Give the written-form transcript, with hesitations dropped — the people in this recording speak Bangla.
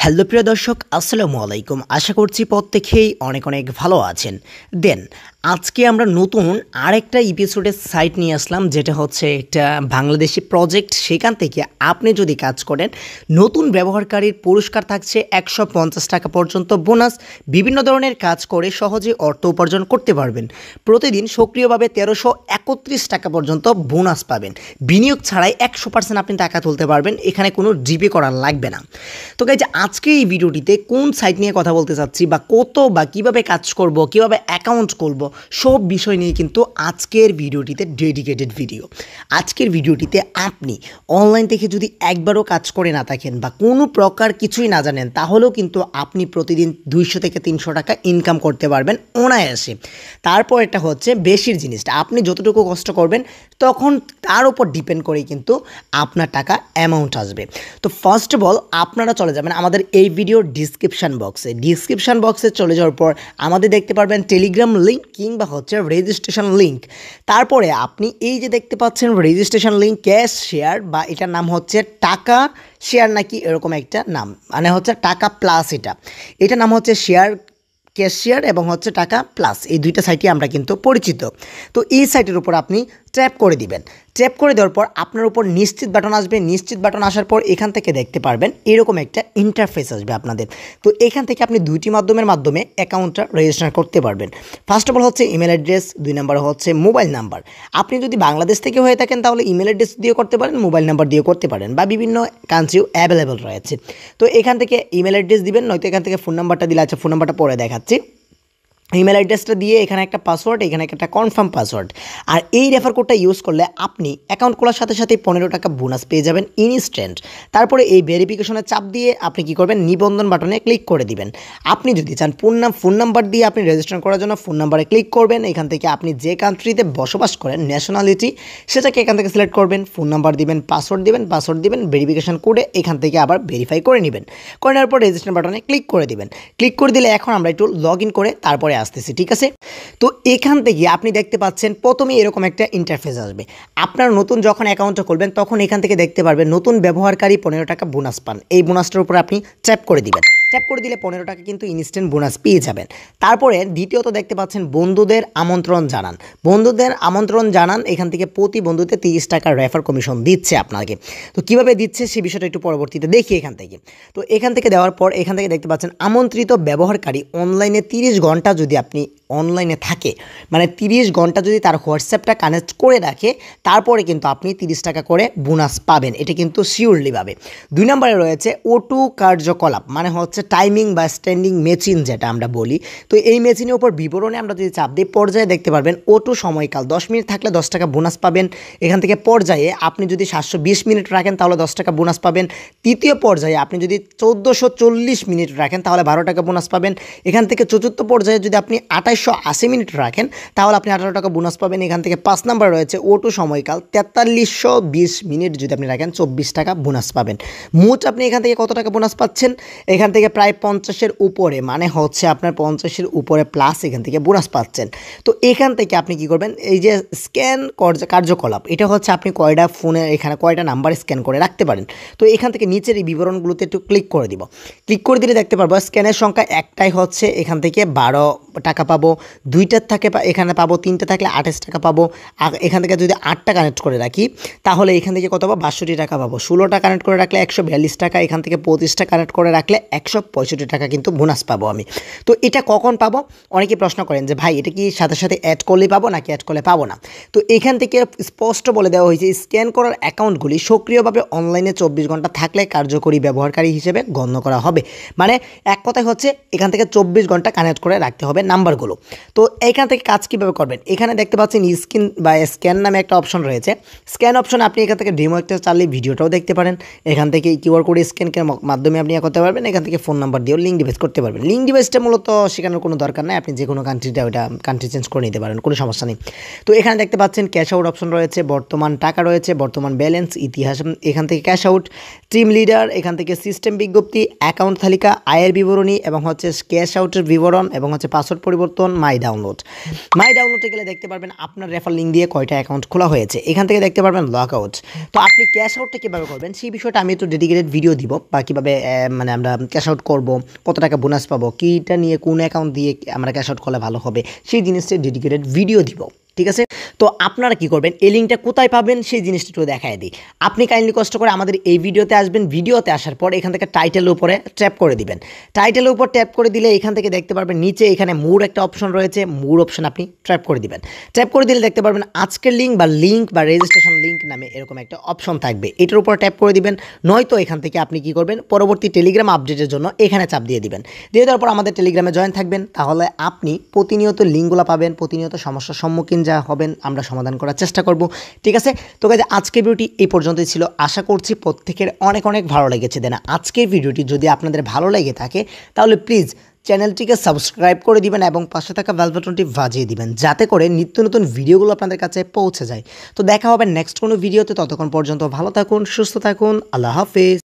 হ্যালো প্রিয় দর্শক, আসসালামু আলাইকুম। আশা করছি প্রত্যেকেই অনেক অনেক ভালো আছেন। আজকে আমরা নতুন আরেকটা এপিসোডের সাইট নিয়ে আসলাম, যেটা হচ্ছে একটা বাংলাদেশি প্রজেক্ট। সেখান থেকে আপনি যদি কাজ করেন, নতুন ব্যবহারকারীর পুরস্কার থাকছে 150 টাকা পর্যন্ত বোনাস। বিভিন্ন ধরনের কাজ করে সহজে অর্থ উপার্জন করতে পারবেন। প্রতিদিন সক্রিয়ভাবে 1331 টাকা পর্যন্ত বোনাস পাবেন। বিনিয়োগ ছাড়াই 100% আপনি টাকা তুলতে পারবেন। এখানে কোনো জিপে করা লাগবে না। তো গাইজ, আজকে এই ভিডিওটিতে কোন সাইট নিয়ে কথা বলতে চাচ্ছি, বা কত বা কীভাবে কাজ করব, কীভাবে অ্যাকাউন্ট করব, সব বিষয় নিয়ে কিন্তু আজকের ভিডিওটিতে ডেডিকেটেড ভিডিও। আজকের ভিডিওটিতে আপনি অনলাইন থেকে যদি একবারও কাজ করে না থাকেন বা কোনো প্রকার কিছুই না জানেন, তাহলেও কিন্তু আপনি প্রতিদিন 200 থেকে 300 টাকা ইনকাম করতে পারবেন অনায়াসে। তারপর এটা হচ্ছে বেশির জিনিসটা, আপনি যতটুকু কষ্ট করবেন তখন তার উপর ডিপেন্ড করেই কিন্তু আপনার টাকা অ্যামাউন্ট আসবে। তো ফার্স্ট অফ অল আপনারা চলে যাবেন আমাদের এই ভিডিওর ডিসক্রিপশান বক্সে চলে যাওয়ার পর আমাদের দেখতে পারবেন টেলিগ্রাম লিঙ্ক কিংবা হচ্ছে রেজিস্ট্রেশন লিঙ্ক। তারপরে আপনি এই যে দেখতে পাচ্ছেন রেজিস্ট্রেশন লিঙ্ক, ক্যাশ শেয়ার, বা এটার নাম হচ্ছে টাকা শেয়ার নাকি এরকম একটা নাম, মানে হচ্ছে টাকা প্লাস। এটার নাম হচ্ছে শেয়ার, ক্যাশ শেয়ার এবং হচ্ছে টাকা প্লাস। এই দুইটা সাইটই আমরা কিন্তু পরিচিত। তো এই সাইটের উপর আপনি ট্যাপ করে দিবেন। ট্যাপ করে দেওয়ার পর আপনার উপর নিশ্চিত বাটন আসবে। নিশ্চিত বাটন আসার পর এখান থেকে দেখতে পারবেন এরকম একটা ইন্টারফেস আসবে আপনাদের। তো এখান থেকে আপনি দুইটি মাধ্যমে অ্যাকাউন্টটা রেজিস্টার করতে পারবেন। ফার্স্ট অফ অল হচ্ছে ইমেল অ্যাড্রেস, 2 নম্বর হচ্ছে মোবাইল নাম্বার। আপনি যদি বাংলাদেশ থেকে হয়ে থাকেন তাহলে ইমেল অ্যাড্রেস দিয়ে করতে পারেন, মোবাইল নাম্বার দিয়ে করতে পারেন, বা বিভিন্ন কান্ট্রিও অ্যাভেলেবেল রয়েছে। তো এখান থেকে ইমেল অ্যাড্রেস দিবেন, নয়তো এখান থেকে ফোন নাম্বারটা দিলে, আচ্ছা ফোন নাম্বারটা পরে দেখাচ্ছি। ইমেল অ্যাড্রেসটা দিয়ে এখানে একটা পাসওয়ার্ড, এখানে একটা কনফার্ম পাসওয়ার্ড। আর এই রেফার কোডটা ইউজ করলে আপনি অ্যাকাউন্ট খোলার সাথে সাথে 15 টাকা বোনাস পেয়ে যাবেন ইনস্ট্যান্ট। তারপরে এই ভেরিফিকেশনের চাপ দিয়ে আপনি কি করবেন, নিবন্ধন বাটনে ক্লিক করে দিবেন। আপনি যদি চান ফোন নাম্বার দিয়ে আপনি রেজিস্টার করার জন্য ফোন নাম্বারে ক্লিক করবেন। এখান থেকে আপনি যে কান্ট্রিতে বসবাস করেন, ন্যাশনালিটি, সেটাকে এখান থেকে সিলেক্ট করবেন। ফোন নাম্বার দিবেন, পাসওয়ার্ড দিবেন, ভেরিফিকেশন কোডে এখান থেকে আবার ভেরিফাই করে নেবেন। করে নেওয়ার পর রেজিস্টার বাটনে ক্লিক করে দিবেন। ক্লিক করে দিলে এখন আমরা একটু লগ ইন করে তারপরে আসতেছি, ঠিক আছে? তো এখান থেকে আপনি দেখতে পাচ্ছেন প্রথমে এরকম একটা ইন্টারফেস আসবে। আপনার নতুন যখন অ্যাকাউন্টটা করবেন তখন এখান থেকে দেখতে পারবেন নতুন ব্যবহারকারী 15 টাকা বোনাস পান। এই বোনাসটার উপর আপনি ট্যাপ করে দিবেন। ট্যাপ করে দিলে 15 টাকা কিন্তু ইনস্ট্যান্ট বোনাস পেয়ে যাবেন। তারপরে দ্বিতীয়ত দেখতে পাচ্ছেন বন্ধুদের আমন্ত্রণ জানান। এখান থেকে প্রতি বন্ধুতে 30 টাকা রেফার কমিশন দিচ্ছে আপনাকে। তো কীভাবে দিচ্ছে সে বিষয়টা একটু পরবর্তীতে দেখি এখান থেকে। তো এখান থেকে দেওয়ার পর এখান থেকে দেখতে পাচ্ছেন আমন্ত্রিত ব্যবহারকারী অনলাইনে 30 ঘন্টা যদি আপনি অনলাইনে থাকে, মানে 30 ঘন্টা যদি তার হোয়াটসঅ্যাপটা কানেক্ট করে রাখে, তারপরে কিন্তু আপনি 30 টাকা করে বোনাস পাবেন। এটা কিন্তু শিওরলি পাবে। 2 নম্বরে রয়েছে O2 কার্যকলাপ, মানে হচ্ছে টাইমিং বা স্ট্যান্ডিং মেশিন যেটা আমরা বলি। তো এই মেশিনের উপর বিবরণে আমরা যদি চাপ দিই, পর্যায়ে দেখতে পারবেন O2 সময়কাল 10 মিনিট থাকলে 10 টাকা বোনাস পাবেন। এখান থেকে পর্যায়ে আপনি যদি 720 মিনিট রাখেন তাহলে 10 টাকা বোনাস পাবেন। তৃতীয় পর্যায়ে আপনি যদি 1440 মিনিট রাখেন তাহলে 12 টাকা বোনাস পাবেন। এখান থেকে চতুর্থ পর্যায়ে যদি আপনি 2880 মিনিট রাখেন তাহলে আপনি 18 টাকা বোনাস পাবেন। এখান থেকে 5 নাম্বার রয়েছে O2 সময়কাল 4320 মিনিট যদি আপনি রাখেন 24 টাকা বোনাস পাবেন। মোট আপনি এখান থেকে কত টাকা বোনাস পাচ্ছেন? এখান থেকে প্রায় 50-এর উপরে, মানে হচ্ছে আপনার 50-এর উপরে প্লাস এখান থেকে বোনাস পাচ্ছেন। তো এখান থেকে আপনি কি করবেন, এই যে স্ক্যান কার্যকলাপ, এটা হচ্ছে আপনি কয়টা ফোনে এখানে কয়টা নাম্বার স্ক্যান করে রাখতে পারেন। তো এখান থেকে নিচের এই বিবরণগুলোতে একটু ক্লিক করে দিব। ক্লিক করে দিলে দেখতে পারবো স্ক্যানের সংখ্যা একটাই হচ্ছে এখান থেকে 12 টাকা পাবো, 2টার থাকে এখানে পাবো, 3টে থাকলে 28 টাকা পাবো। এখান থেকে যদি 8টা কানেক্ট করে রাখি তাহলে এখান থেকে কত পাবো, 62 টাকা পাবো। 16টা কানেক্ট করে রাখলে 142 টাকা, এখান থেকে 25টা কানেক্ট করে রাখলে 165 টাকা কিন্তু বোনাস পাবো আমি। তো এটা কখন পাবো? অনেকে প্রশ্ন করেন যে ভাই এটা কি সাথে সাথে অ্যাড করলেই পাবো নাকি অ্যাড করলে পাবো না? তো এখান থেকে স্পষ্ট বলে দেওয়া হয়েছে স্ক্যান করার অ্যাকাউন্টগুলি সক্রিয়ভাবে অনলাইনে 24 ঘন্টা থাকলে কার্যকরী ব্যবহারকারী হিসেবে গণ্য করা হবে। মানে এক কথায় হচ্ছে এখান থেকে 24 ঘন্টা কানেক্ট করে রাখতে হবে নাম্বারগুলো। তো এইখান থেকে কাজ কীভাবে করবেন, এখানে দেখতে পাচ্ছেন স্ক্রিন বা স্ক্যান নামে একটা অপশন রয়েছে। স্ক্যান অপশন আপনি এখান থেকে ডেমো একটা চাললে ভিডিওটাও দেখতে পারেন। এখান থেকে কিউআর কোড স্ক্যানের মাধ্যমে আপনি করতে পারবেন। এখান থেকে ফোন নাম্বার দিয়েও লিঙ্ক ডিভাইস করতে পারবেন। লিঙ্ক ডিভাইসটা মূলত শেখানোর কোনো দরকার নাই, আপনি যে কোনো কান্ট্রি চেঞ্জ করে নিতে পারেন, কোনো সমস্যা নেই। তো এখানে দেখতে পাচ্ছেন ক্যাশ আউট অপশন রয়েছে, বর্তমান টাকা রয়েছে, বর্তমান ব্যালেন্স, ইতিহাস, এখান থেকে ক্যাশ আউট, টিম লিডার, এখান থেকে সিস্টেম বিজ্ঞপ্তি, অ্যাকাউন্ট তালিকা, আয়ের বিবরণী এবং হচ্ছে ক্যাশ আউটের বিবরণ এবং হচ্ছে পাসওয়ার্ড পাসওয়ার্ড পরিবর্তন, মাই ডাউনলোডে গেলে দেখতে পারবেন আপনার রেফার লিঙ্ক দিয়ে কয়টা অ্যাকাউন্ট খোলা হয়েছে। এখান থেকে দেখতে পারবেন লগ আউট। তো আপনি ক্যাশ আউটটা কীভাবে করবেন সেই বিষয়টা আমি একটু ডেডিকেটেড ভিডিও দিব, বা কীভাবে মানে আমরা ক্যাশ আউট করবো, কত টাকা বোনাস পাবো, কীটা নিয়ে কোন অ্যাকাউন্ট দিয়ে আমরা ক্যাশ আউট করলে ভালো হবে, সেই জিনিসটা ডেডিকেটেড ভিডিও দিব, ঠিক আছে। তো আপনারা কি করবেন, এই লিঙ্কটা কোথায় পাবেন সেই জিনিসটা একটু দেখায় দিই। আপনি কাইন্ডলি কষ্ট করে আমাদের এই ভিডিওতে আসবেন, ভিডিওতে আসার পর এখান থেকে টাইটেলের উপরে ট্যাপ করে দিবেন। টাইটেলের উপর ট্যাপ করে দিলে এখান থেকে দেখতে পারবেন নিচে এখানে মোর একটা অপশন রয়েছে, মোর অপশন আপনি ট্যাপ করে দিবেন। ট্যাপ করে দিলে দেখতে পারবেন আজকের লিঙ্ক বা রেজিস্ট্রেশন লিঙ্ক নামে এরকম একটা অপশন থাকবে, এটার উপর ট্যাপ করে দিবেন। নয়তো এখান থেকে আপনি কি করবেন, পরবর্তী টেলিগ্রাম আপডেটের জন্য এখানে চাপ দিয়ে দিবেন। দিয়ে দেওয়ার পর আমাদের টেলিগ্রামে জয়েন থাকবেন, তাহলে আপনি প্রতিনিয়ত লিঙ্কগুলো পাবেন, প্রতিনিয়ত সমস্যার সম্মুখীন যা হবেন আমরা সমাধান করার চেষ্টা করব, ঠিক আছে। তো গাইজ আজকের ভিডিওটি এই পর্যন্তই ছিল, আশা করছি প্রত্যেকের অনেক অনেক ভালো লেগেছে। দেন আজকের ভিডিওটি যদি আপনাদের ভালো লেগে থাকে তাহলে প্লিজ চ্যানেলটিকে সাবস্ক্রাইব করে দিবেন এবং পাশে থাকা বেল বাটনটি বাজিয়ে দিবেন, যাতে করে নিত্য নতুন ভিডিওগুলো আপনাদের কাছে পৌঁছে যায়। তো দেখা হবে নেক্সট কোনো ভিডিওতে, ততক্ষণ পর্যন্ত ভালো থাকুন, সুস্থ থাকুন, আল্লাহ হাফেজ।